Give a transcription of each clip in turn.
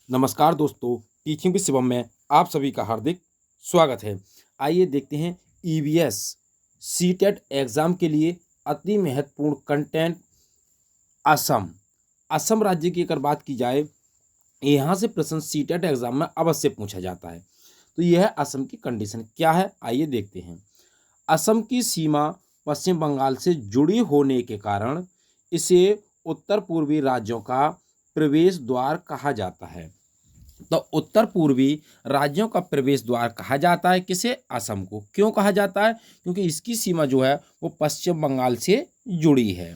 नमस्कार दोस्तों, teaching with Shivam में आप सभी का हार्दिक स्वागत है। आइए देखते हैं ईवीएस सीटेट एग्ज़ाम के लिए अति महत्वपूर्ण कंटेंट असम। असम राज्य की अगर बात की जाए, यहाँ से प्रश्न सीटेट एग्ज़ाम में अवश्य पूछा जाता है। तो यह असम की कंडीशन क्या है, आइए देखते हैं। असम की सीमा पश्चिम बंगाल से जुड़ी होने के कारण इसे उत्तर पूर्वी राज्यों का प्रवेश द्वार कहा जाता है। तो उत्तर पूर्वी राज्यों का प्रवेश द्वार कहा जाता है किसे? असम को। क्यों कहा जाता है? क्योंकि इसकी सीमा जो है वो पश्चिम बंगाल से जुड़ी है।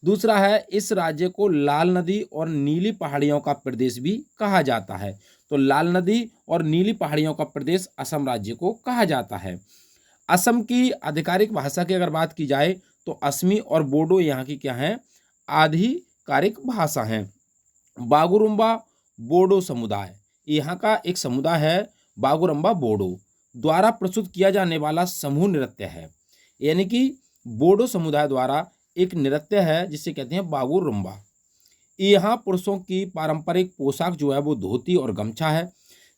दूसरा है, इस राज्य को लाल नदी और नीली पहाड़ियों का प्रदेश भी कहा जाता है। तो लाल नदी और नीली पहाड़ियों का प्रदेश असम राज्य को कहा जाता है। असम की आधिकारिक भाषा की अगर बात की जाए तो असमी और बोडो यहाँ की क्या है? आधिकारिक भाषा हैं। बागुरुम्बा बोडो समुदाय, यहाँ का एक समुदाय है बागुरम्बा बोडो, द्वारा प्रस्तुत किया जाने वाला समूह नृत्य है। यानी कि बोडो समुदाय द्वारा एक नृत्य है जिसे कहते हैं बागुरुम्बा। यहाँ पुरुषों की पारंपरिक पोशाक जो है वो धोती और गमछा है,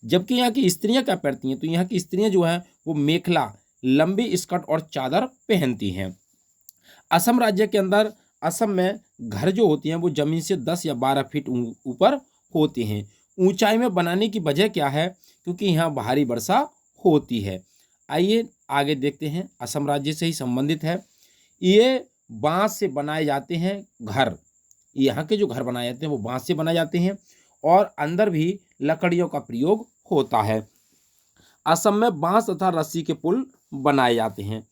जबकि यहाँ की स्त्रियाँ क्या पहनती हैं? तो यहाँ की स्त्रियाँ जो हैं वो मेखला, लंबी स्कर्ट और चादर पहनती हैं। असम राज्य के अंदर असम में घर जो होती हैं वो जमीन से 10 या 12 फीट ऊपर होते हैं। ऊंचाई में बनाने की वजह क्या है? क्योंकि यहाँ भारी वर्षा होती है। आइए आगे देखते हैं, असम राज्य से ही संबंधित है। ये बांस से बनाए जाते हैं घर। यहाँ के जो घर बनाए जाते हैं वो बांस से बनाए जाते हैं और अंदर भी लकड़ियों का प्रयोग होता है। असम में बांस तथा रस्सी के पुल बनाए जाते हैं।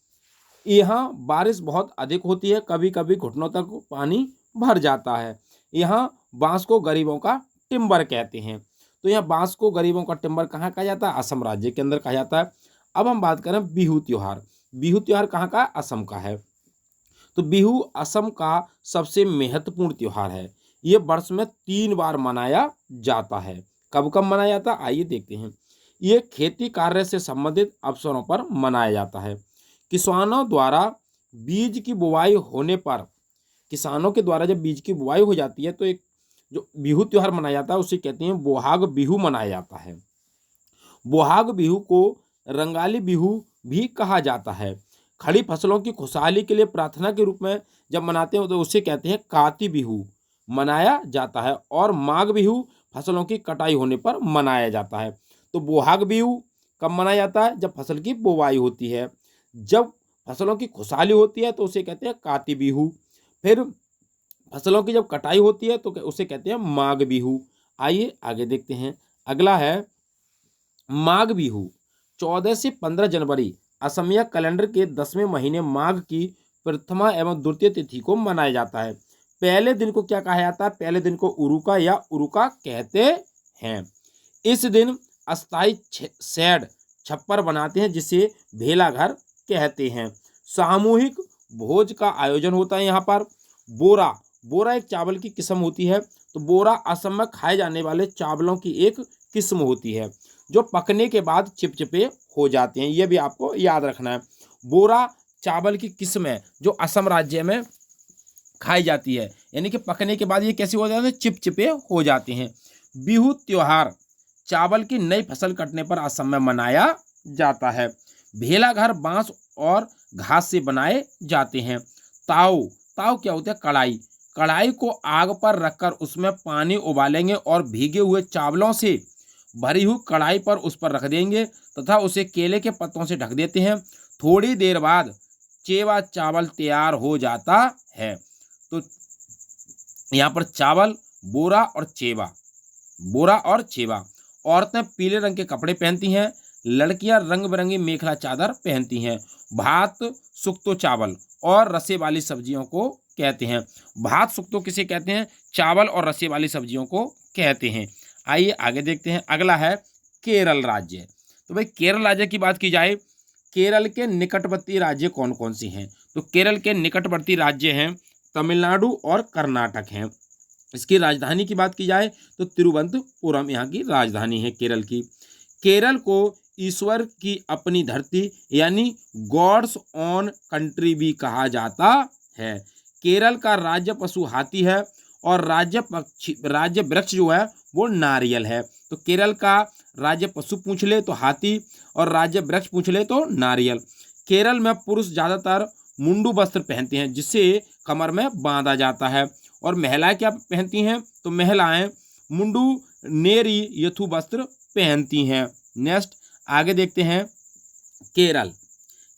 यहाँ बारिश बहुत अधिक होती है, कभी कभी घुटनों तक पानी भर जाता है। यहाँ बांस को गरीबों का टिम्बर कहते हैं। तो यहाँ बांस को गरीबों का टिम्बर कहाँ कहा जाता है? असम राज्य के अंदर कहा जाता है। अब हम बात करें बिहू त्योहार। बिहू त्योहार कहाँ का? असम का है। तो बिहू असम का सबसे महत्वपूर्ण त्योहार है। ये वर्ष में 3 बार मनाया जाता है। कब कब मनाया जाता है? आइए देखते हैं। ये खेती कार्य से संबंधित अवसरों पर मनाया जाता है। किसानों द्वारा बीज की बुवाई होने पर, किसानों के द्वारा जब बीज की बुवाई हो जाती है तो एक जो बिहू त्योहार मनाया जाता है उसे कहते हैं बोहाग बिहू मनाया जाता है। बोहाग बिहू को रंगाली बिहू भी कहा जाता है। खड़ी फसलों की खुशहाली के लिए प्रार्थना के रूप में जब मनाते हैं तो उसे कहते हैं काती बिहू मनाया जाता है। और माघ बिहू फसलों की कटाई होने पर मनाया जाता है। तो बोहाग बिहू कब मनाया जाता है? जब फसल की बुवाई होती है। जब फसलों की खुशहाली होती है तो उसे कहते हैं काती बिहू। फिर फसलों की जब कटाई होती है तो उसे कहते हैं माघ बिहू। आइए आगे देखते हैं। अगला है माघ बिहू। 14 से 15 जनवरी असमिया कैलेंडर के 10वें महीने माघ की प्रथमा एवं द्वितीय तिथि को मनाया जाता है। पहले दिन को क्या कहा जाता है? पहले दिन को उरुका या उरुका कहते हैं। इस दिन अस्थाई शेड छप्पर बनाते हैं जिसे भेला घर कहते हैं। सामूहिक भोज का आयोजन होता है यहाँ पर। बोरा, बोरा एक चावल की किस्म होती है। तो बोरा असम में खाए जाने वाले चावलों की एक किस्म होती है जो पकने के बाद चिपचिपे हो जाते हैं। यह भी आपको याद रखना है। बोरा चावल की किस्म है जो असम राज्य में खाई जाती है, यानी कि पकने के बाद ये कैसे हो जाते हैं? चिपचिपे हो जाते हैं। बिहू त्योहार चावल की नई फसल कटने पर असम में मनाया जाता है। भेला घर बांस और घास से बनाए जाते हैं। ताव, ताव क्या होता है? कढ़ाई। कढ़ाई को आग पर रखकर उसमें पानी उबालेंगे और भीगे हुए चावलों से भरी हुई कढ़ाई पर उस पर रख देंगे तथा उसे केले के पत्तों से ढक देते हैं। थोड़ी देर बाद चेवा चावल तैयार हो जाता है। तो यहाँ पर चावल, बोरा और चेवा, बोरा और चेवा। औरतें पीले रंग के कपड़े पहनती हैं। लड़कियां रंग बिरंगी मेखला चादर पहनती हैं। भात सुक्तो चावल और रसे वाली सब्जियों को कहते हैं। भात सुक्तो किसे कहते हैं? चावल और रसे वाली सब्जियों को कहते हैं। आइए आगे देखते हैं। अगला है केरल राज्य। तो भाई केरल राज्य की बात की जाए, केरल के निकटवर्ती राज्य कौन कौन से हैं? तो केरल के निकटवर्ती राज्य हैं तमिलनाडु और कर्नाटक हैं। इसकी राजधानी की बात की जाए तो तिरुवनंतपुरम यहाँ की राजधानी है केरल की। केरल को ईश्वर की अपनी धरती यानी गॉड्स ओन कंट्री भी कहा जाता है। केरल का राज्य पशु हाथी है और राज्य वृक्ष जो है वो नारियल है। तो केरल का राज्य पशु पूछ ले तो हाथी और राज्य वृक्ष पूछ ले तो नारियल। केरल में पुरुष ज़्यादातर मुंडू वस्त्र पहनते हैं जिसे कमर में बांधा जाता है, और महिलाएं क्या पहनती हैं? तो महिलाएं मुंडू नेरी यथु वस्त्र पहनती हैं। नेक्स्ट आगे देखते हैं केरल।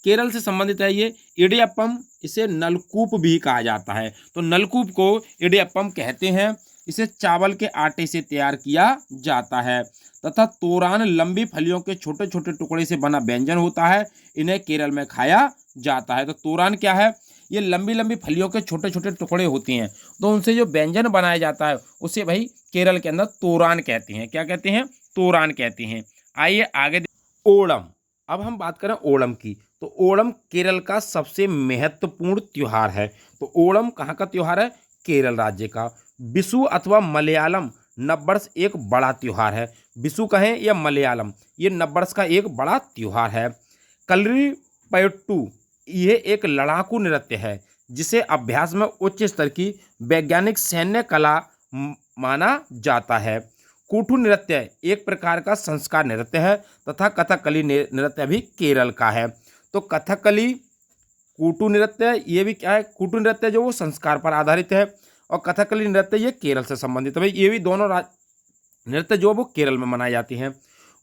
केरल से संबंधित है ये इडियप्पम, इसे नलकूप भी कहा जाता है। तो नलकूप को इडियप्पम कहते हैं। इसे चावल के आटे से तैयार किया जाता है तथा तोरान लंबी फलियों के छोटे छोटे टुकड़े से बना व्यंजन होता है। इन्हें केरल में खाया जाता है। तो तोरान क्या है? ये लंबी लंबी फलियों के छोटे छोटे टुकड़े होते हैं, तो उनसे जो व्यंजन बनाया जाता है उसे भाई केरल के अंदर तोरान कहते हैं। क्या कहते हैं? तोरान कहते हैं। आइए आगे ओणम। अब हम बात करें ओणम की, तो ओणम केरल का सबसे महत्वपूर्ण त्योहार है। तो ओणम कहाँ का त्योहार है? केरल राज्य का। विशु अथवा मलयालम नववर्ष एक बड़ा त्योहार है। विशु कहें या मलयालम, ये नववर्ष का एक बड़ा त्योहार है। कलरीपयट्टू यह एक लड़ाकू नृत्य है जिसे अभ्यास में उच्च स्तर की वैज्ञानिक सैन्य कला माना जाता है। कूटू नृत्य एक प्रकार का संस्कार नृत्य है तथा कथकली नृत्य भी केरल का है। तो कथकली, कूटू नृत्य, ये भी क्या है? कूटू नृत्य जो वो संस्कार पर आधारित है, और कथकली नृत्य ये केरल से संबंधित है। भाई ये भी दोनों नृत्य जो वो केरल में मनाई जाती हैं।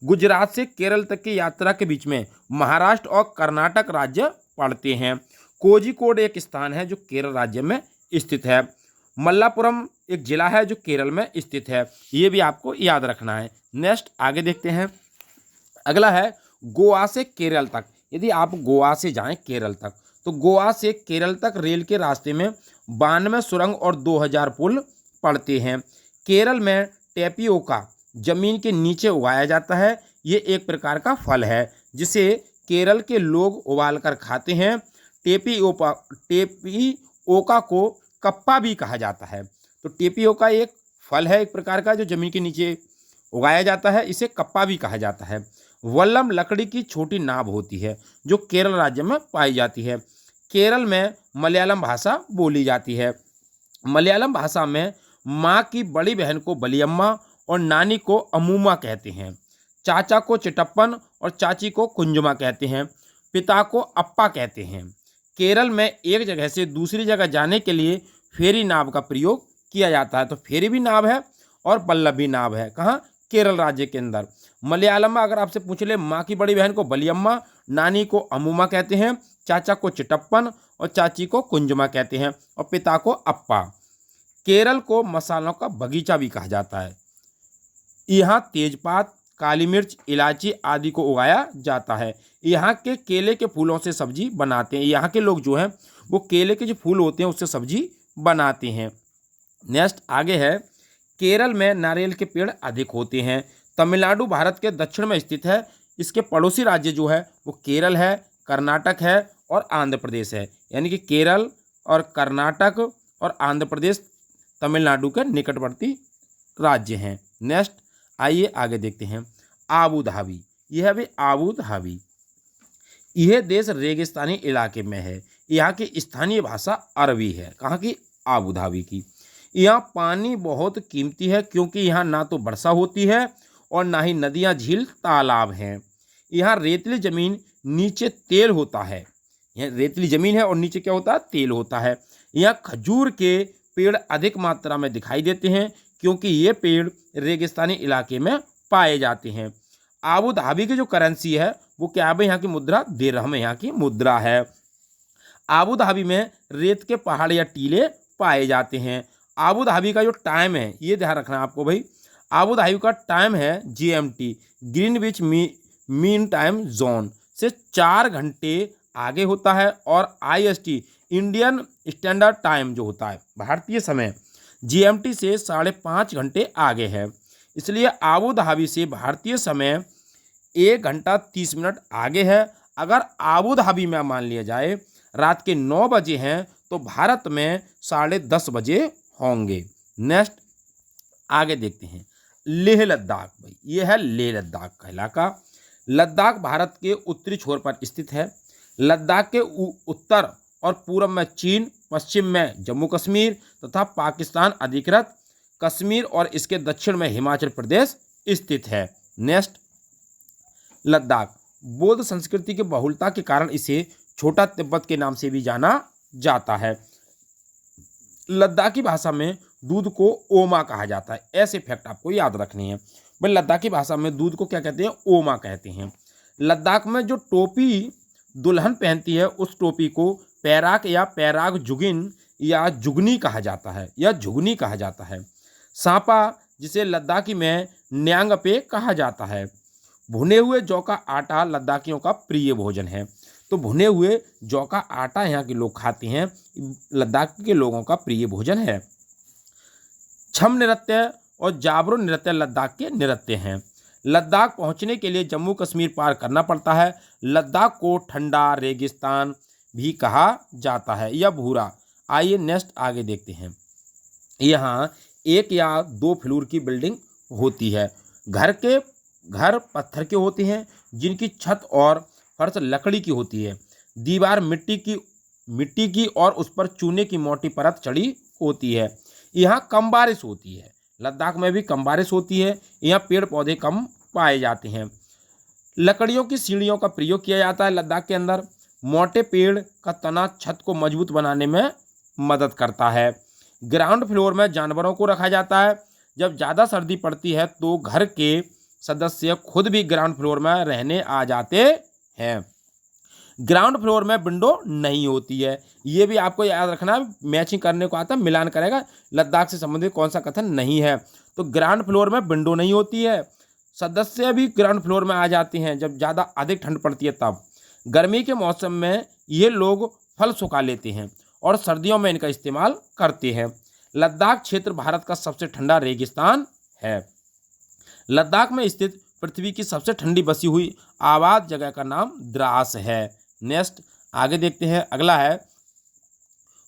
गुजरात से केरल तक की यात्रा के बीच में महाराष्ट्र और कर्नाटक राज्य पड़ते हैं। कोझिकोड एक स्थान है जो केरल राज्य में स्थित है। मल्लापुरम एक जिला है जो केरल में स्थित है। ये भी आपको याद रखना है। नेक्स्ट आगे देखते हैं। अगला है गोवा से केरल तक। यदि आप गोवा से जाएं केरल तक, तो गोवा से केरल तक रेल के रास्ते में 92 सुरंग और 2000 पुल पड़ते हैं। केरल में टेपियोका जमीन के नीचे उगाया जाता है। ये एक प्रकार का फल है जिसे केरल के लोग उबाल कर खाते हैं। टेपियोका को कप्पा भी कहा जाता है। तो टेपियोका एक फल है एक प्रकार का जो जमीन के नीचे उगाया जाता है, इसे कप्पा भी कहा जाता है। वल्लम लकड़ी की छोटी नाव होती है जो केरल राज्य में पाई जाती है। केरल में मलयालम भाषा बोली जाती है। मलयालम भाषा में माँ की बड़ी बहन को बलियम्मा और नानी को अमूमा कहते हैं। चाचा को चिटप्पन और चाची को कुंजुमा कहते हैं। पिता को अप्पा कहते हैं। केरल में एक जगह से दूसरी जगह जाने के लिए फेरी नाव का प्रयोग किया जाता है। तो फेरी भी नाव है और पल्लव भी नाव है। कहाँ? केरल राज्य के अंदर। मलयालम में अगर आपसे पूछ ले, माँ की बड़ी बहन को बलियम्मा, नानी को अमूमा कहते हैं, चाचा को चिटप्पन और चाची को कुंजुमा कहते हैं, और पिता को अप्पा। केरल को मसालों का बगीचा भी कहा जाता है। यहाँ तेजपात, काली मिर्च, इलायची आदि को उगाया जाता है। यहाँ के केले के फूलों से सब्जी बनाते हैं। यहाँ के लोग जो हैं वो केले के जो फूल होते हैं उससे सब्जी बनाते हैं। नेक्स्ट आगे है, केरल में नारियल के पेड़ अधिक होते हैं। तमिलनाडु भारत के दक्षिण में स्थित है। इसके पड़ोसी राज्य जो है वो केरल है, कर्नाटक है और आंध्र प्रदेश है। यानी कि केरल और कर्नाटक और आंध्र प्रदेश तमिलनाडु के निकटवर्ती राज्य हैं। नेक्स्ट आइए आगे देखते हैं। आबू धाबी, यह भी आबू धाबी, यह देश रेगिस्तानी इलाके में है। यहाँ की स्थानीय भाषा अरबी है। कहाँ की? आबू धाबी की। यहाँ पानी बहुत कीमती है क्योंकि यहाँ ना तो वर्षा होती है और ना ही नदियाँ, झील, तालाब हैं। यहाँ रेतीली जमीन, नीचे तेल होता है। यहाँ रेतीली जमीन है और नीचे क्या होता है? तेल होता है। यहाँ खजूर के पेड़ अधिक मात्रा में दिखाई देते हैं क्योंकि ये पेड़ रेगिस्तानी इलाके में पाए जाते हैं। आबू धाबी की जो करेंसी है वो क्या है? यहाँ की मुद्रा दिरहम यहाँ की मुद्रा है। आबू धाबी में रेत के पहाड़ या टीले पाए जाते हैं। आबू धाबी का जो टाइम है ये ध्यान रखना है आपको भाई। आबू धाबी का टाइम है GMT, Greenwich mean time zone से 4 घंटे आगे होता है, और IST, इंडियन स्टैंडर्ड टाइम जो होता है भारतीय समय, GMT से 5.5 घंटे आगे है। इसलिए आबू धाबी से भारतीय समय 1 घंटा 30 मिनट आगे है। अगर आबू धाबी में मान लिया जाए रात के 9 बजे हैं तो भारत में 10:30 बजे होंगे। नेक्स्ट आगे देखते हैं। लेह लद्दाख, भाई ये है लेह लद्दाख का इलाका। लद्दाख भारत के उत्तरी छोर पर स्थित है। लद्दाख के उत्तर और पूर्व में चीन, पश्चिम में जम्मू कश्मीर तथा पाकिस्तान अधिकृत कश्मीर और इसके दक्षिण में हिमाचल प्रदेश स्थित है। नेक्स्ट, लद्दाख। बौद्ध संस्कृति की बहुलता के कारण इसे छोटा तिब्बत के नाम से भी जाना जाता है। लद्दाखी भाषा में दूध को ओमा कहा जाता है। ऐसे फैक्ट आपको याद रखने हैं भाई। लद्दाखी भाषा में दूध को क्या कहते हैं? ओमा कहते हैं। लद्दाख में जो टोपी दुल्हन पहनती है उस टोपी को पैराक या पैराग जुगिन या जुगनी कहा जाता है या झुगनी कहा जाता है। सांपा, जिसे लद्दाखी में न्यांगपे कहा जाता है। भुने हुए जौ का आटा लद्दाखियों का प्रिय भोजन है। तो भुने हुए जौ का आटा यहाँ के लोग खाते हैं, लद्दाख के लोगों का प्रिय भोजन है। छम नृत्य और जाबरो नृत्य लद्दाख के नृत्य हैं। लद्दाख पहुंचने के लिए जम्मू कश्मीर पार करना पड़ता है। लद्दाख को ठंडा रेगिस्तान भी कहा जाता है या भूरा। आइए नेक्स्ट आगे देखते हैं। यहाँ 1 या 2 फ्लोर की बिल्डिंग होती है। घर पत्थर के होते हैं जिनकी छत और फर्श लकड़ी की होती है। दीवार मिट्टी की और उस पर चूने की मोटी परत चढ़ी होती है। यहाँ कम बारिश होती है। लद्दाख में भी कम बारिश होती है। यहाँ पेड़ पौधे कम पाए जाते हैं। लकड़ियों की सीढ़ियों का प्रयोग किया जाता है लद्दाख के अंदर। मोटे पेड़ का तना छत को मजबूत बनाने में मदद करता है। ग्राउंड फ्लोर में जानवरों को रखा जाता है। जब ज़्यादा सर्दी पड़ती है तो घर के सदस्य खुद भी ग्राउंड फ्लोर में रहने आ जाते हैं। ग्राउंड फ्लोर में विंडो नहीं होती है। ये भी आपको याद रखना, मैचिंग करने को आता है, मिलान करेगा। लद्दाख से संबंधित कौन सा कथन नहीं है। तो ग्राउंड फ्लोर में विंडो नहीं होती है। सदस्य भी ग्राउंड फ्लोर में आ जाते हैं जब ज़्यादा अधिक ठंड पड़ती है तब। गर्मी के मौसम में ये लोग फल सुखा लेते हैं और सर्दियों में इनका इस्तेमाल करते हैं। लद्दाख क्षेत्र भारत का सबसे ठंडा रेगिस्तान है। लद्दाख में स्थित पृथ्वी की सबसे ठंडी बसी हुई आबाद जगह का नाम द्रास है। नेक्स्ट आगे देखते हैं। अगला है,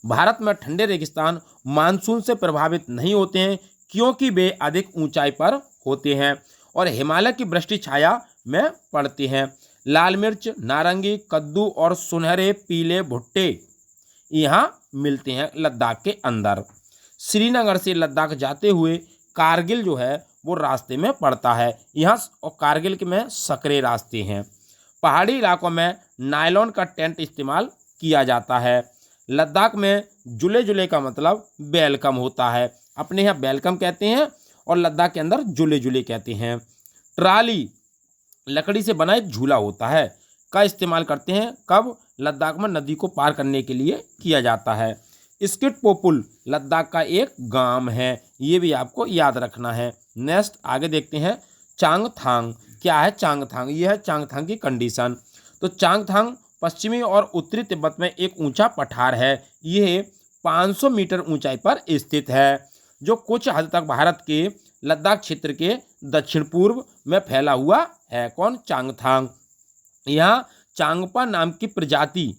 भारत में ठंडे रेगिस्तान मानसून से प्रभावित नहीं होते हैं क्योंकि वे अधिक ऊंचाई पर होते हैं और हिमालय की वृष्टि छाया में पड़ते हैं। लाल मिर्च, नारंगी, कद्दू और सुनहरे पीले भुट्टे यहाँ मिलते हैं लद्दाख के अंदर। श्रीनगर से लद्दाख जाते हुए कारगिल जो है वो रास्ते में पड़ता है। यहाँ और कारगिल के में सकरे रास्ते हैं। पहाड़ी इलाकों में नायलॉन का टेंट इस्तेमाल किया जाता है। लद्दाख में जुले जुले का मतलब वेलकम होता है। अपने यहाँ वेलकम कहते हैं और लद्दाख के अंदर जुले जुले कहते हैं। ट्राली लकड़ी से बना एक झूला होता है का इस्तेमाल करते हैं। कब? लद्दाख में नदी को पार करने के लिए किया जाता है। स्किट पोपुल लद्दाख का एक गांव है। ये भी आपको याद रखना है। नेक्स्ट आगे देखते हैं। चांगथांग। क्या है चांगथांग? ये है चांगथांग की कंडीशन। तो चांगथांग पश्चिमी और उत्तरी तिब्बत में एक ऊंचा पठार है। ये 500 मीटर ऊंचाई पर स्थित है जो कुछ हद तक भारत के लद्दाख क्षेत्र के दक्षिण पूर्व में फैला हुआ है। कौन? चांगथांग। यहाँ चांगपा नाम की प्रजाति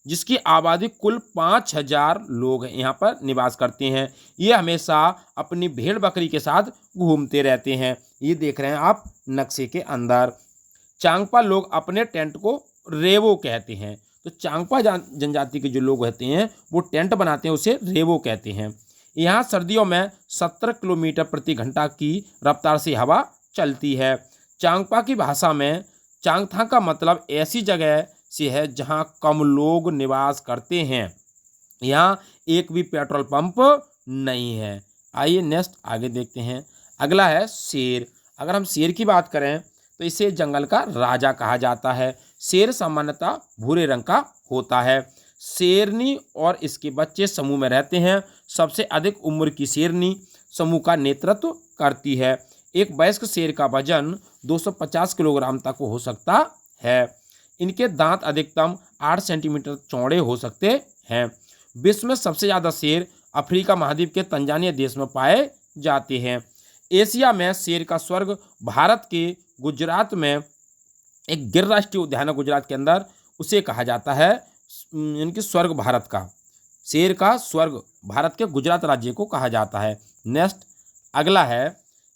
जिसकी आबादी कुल 5000 लोग यहाँ पर निवास करते हैं। ये हमेशा अपनी भेड़ बकरी के साथ घूमते रहते हैं। ये देख रहे हैं आप नक्शे के अंदर। चांगपा लोग अपने टेंट को रेवो कहते हैं। तो चांगपा जनजाति के जो लोग होते हैं वो टेंट बनाते हैं, उसे रेवो कहते हैं। यहाँ सर्दियों में 70 किलोमीटर प्रति घंटा की रफ्तार से हवा चलती है। चांगपा की भाषा में चांगथांग का मतलब ऐसी जगह से है जहाँ कम लोग निवास करते हैं। यहाँ एक भी पेट्रोल पंप नहीं है। आइए नेक्स्ट आगे देखते हैं। अगला है शेर। अगर हम शेर की बात करें तो इसे जंगल का राजा कहा जाता है। शेर सामान्यतः भूरे रंग का होता है। शेरनी और इसके बच्चे समूह में रहते हैं। सबसे अधिक उम्र की शेरनी समूह का नेतृत्व करती है। एक वयस्क शेर का वजन 250 किलोग्राम तक हो सकता है। इनके दांत अधिकतम 8 सेंटीमीटर चौड़े हो सकते हैं। विश्व में सबसे ज़्यादा शेर अफ्रीका महाद्वीप के तंजानिया देश में पाए जाते हैं। एशिया में शेर का स्वर्ग भारत के गुजरात में एक गिर राष्ट्रीय उद्यान है गुजरात के अंदर, उसे कहा जाता है इनकी स्वर्ग भारत का। शेर का स्वर्ग भारत के गुजरात राज्य को कहा जाता है। नेक्स्ट अगला है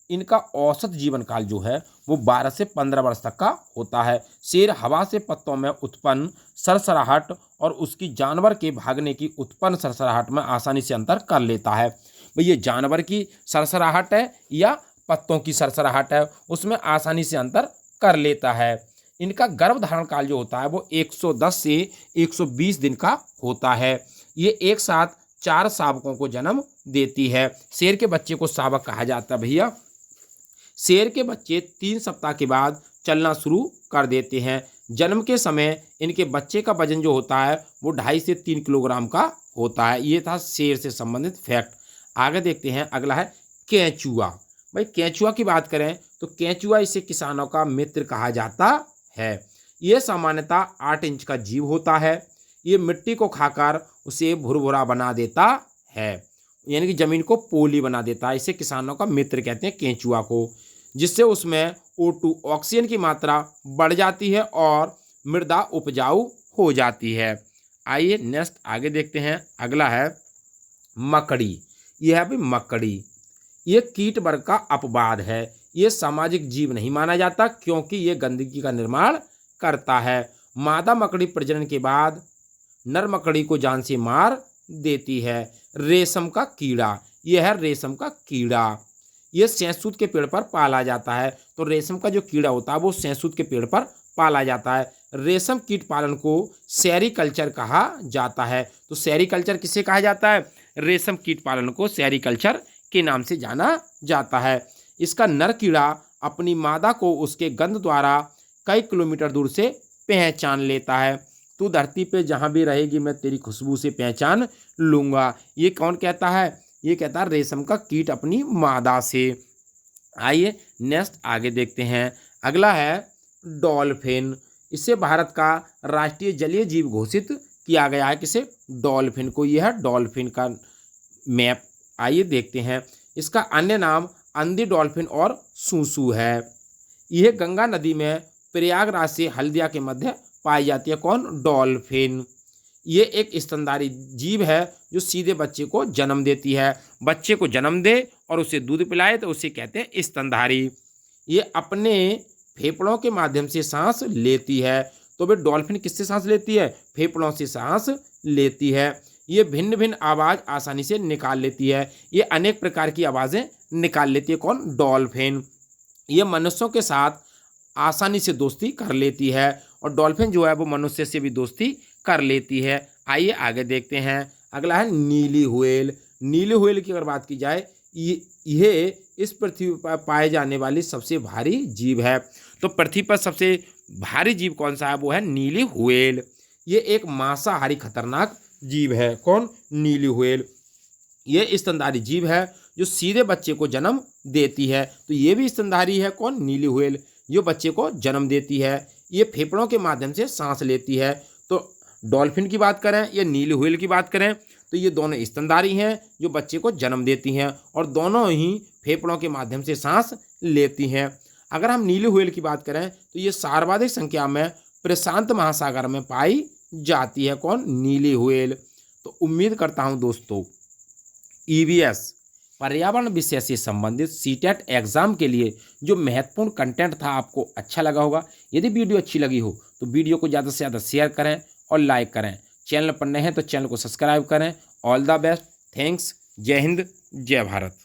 इनका औसत जीवन काल जो है वो 12 से 15 वर्ष तक का होता है। शेर हवा से पत्तों में उत्पन्न सरसराहट और उसकी जानवर के भागने की उत्पन्न सरसराहट में आसानी से अंतर कर लेता है। भाई ये जानवर की सरसराहट है या पत्तों की सरसराहट है, उसमें आसानी से अंतर कर लेता है। इनका गर्भधारण काल जो होता है वो 110 से 120 दिन का होता है। ये एक साथ 4 शावकों को जन्म देती है। शेर के बच्चे को शावक कहा जाता है भैया। शेर के बच्चे 3 सप्ताह के बाद चलना शुरू कर देते हैं। जन्म के समय इनके बच्चे का वजन जो होता है वो 2.5 से 3 किलोग्राम का होता है। ये था शेर से संबंधित फैक्ट। आगे देखते हैं, अगला है केंचुआ। भाई केंचुआ की बात करें तो केंचुआ इसे किसानों का मित्र कहा जाता है। ये सामान्यतः 8 इंच का जीव होता है। ये मिट्टी को खाकर उसे भुरभुरा बना देता है, यानी कि जमीन को पोली बना देता है। इसे किसानों का मित्र कहते हैं केंचुआ को, जिससे उसमें O2 ऑक्सीजन की मात्रा बढ़ जाती है और मृदा उपजाऊ हो जाती है। आइए नेक्स्ट आगे देखते हैं, अगला है मकड़ी। यह है भाई मकड़ी। ये कीट वर्ग का अपवाद है। ये सामाजिक जीव नहीं माना जाता क्योंकि ये गंदगी का निर्माण करता है। मादा मकड़ी प्रजनन के बाद नर मकड़ी को जान से मार देती है। रेशम का कीड़ा, यह है रेशम का कीड़ा। यह सेंसूत के पेड़ पर पाला जाता है। तो रेशम का जो कीड़ा होता है वो सेंसूत के पेड़ पर पाला जाता है। रेशम कीट पालन को सेरीकल्चर कहा जाता है। तो सेरीकल्चर किसे कहा जाता है? रेशम कीट पालन को सेरीकल्चर के नाम से जाना जाता है। इसका नर कीड़ा अपनी मादा को उसके गंध द्वारा कई किलोमीटर दूर से पहचान लेता है। तू धरती पे जहाँ भी रहेगी मैं तेरी खुशबू से पहचान लूँगा। ये कौन कहता है? ये कहता है रेशम का कीट अपनी मादा से। आइए नेक्स्ट आगे देखते हैं, अगला है डॉल्फिन। इसे भारत का राष्ट्रीय जलीय जीव घोषित किया गया है। किसे? डॉल्फिन को। यह है डॉल्फिन का मैप। आइए देखते हैं, इसका अन्य नाम अंधी डॉल्फिन और सूसू है। यह गंगा नदी में प्रयागराज से हल्दिया के मध्य पाई जाती है। कौन? डॉल्फिन। ये एक स्तनधारी जीव है जो सीधे बच्चे को जन्म देती है। बच्चे को जन्म दे और उसे दूध पिलाए तो उसे कहते हैं स्तनधारी। ये अपने फेफड़ों के माध्यम से सांस लेती है। तो वे डॉल्फिन किससे सांस लेती है? फेफड़ों से सांस लेती है। ये भिन्न भिन्न आवाज़ आसानी से निकाल लेती है। ये अनेक प्रकार की आवाज़ें निकाल लेती है। कौन? डॉल्फिन। ये मनुष्यों के साथ आसानी से दोस्ती कर लेती है और डॉल्फिन जो है वो मनुष्य से भी दोस्ती कर लेती है। आइए आगे देखते हैं, अगला है नीली व्हेल। नीली व्हेल की अगर बात की जाए, यह इस पृथ्वी पर पाए जाने वाली सबसे भारी जीव है। तो पृथ्वी पर सबसे भारी जीव कौन सा है? वो है नीली व्हेल। ये एक मांसाहारी खतरनाक जीव है। कौन? नीली व्हेल। ये स्तनधारी जीव है जो सीधे बच्चे को जन्म देती है। तो ये भी स्तनधारी है। कौन? नीली व्हेल, जो बच्चे को जन्म देती है। ये फेफड़ों के माध्यम से सांस लेती है। तो डॉल्फिन की बात करें या नीली व्हेल की बात करें तो ये दोनों स्तनधारी हैं जो बच्चे को जन्म देती हैं और दोनों ही फेफड़ों के माध्यम से सांस लेती हैं। अगर हम नीली व्हेल की बात करें तो ये सर्वाधिक संख्या में प्रशांत महासागर में पाई जाती है। कौन? नीली व्हेल। तो उम्मीद करता हूं दोस्तों EVS पर्यावरण विषय से संबंधित सीटेट एग्जाम के लिए जो महत्वपूर्ण कंटेंट था आपको अच्छा लगा होगा। यदि वीडियो अच्छी लगी हो तो वीडियो को ज़्यादा से ज़्यादा शेयर करें और लाइक करें। चैनल पर नए हैं तो चैनल को सब्सक्राइब करें। All the best. थैंक्स। जय हिंद, जय भारत।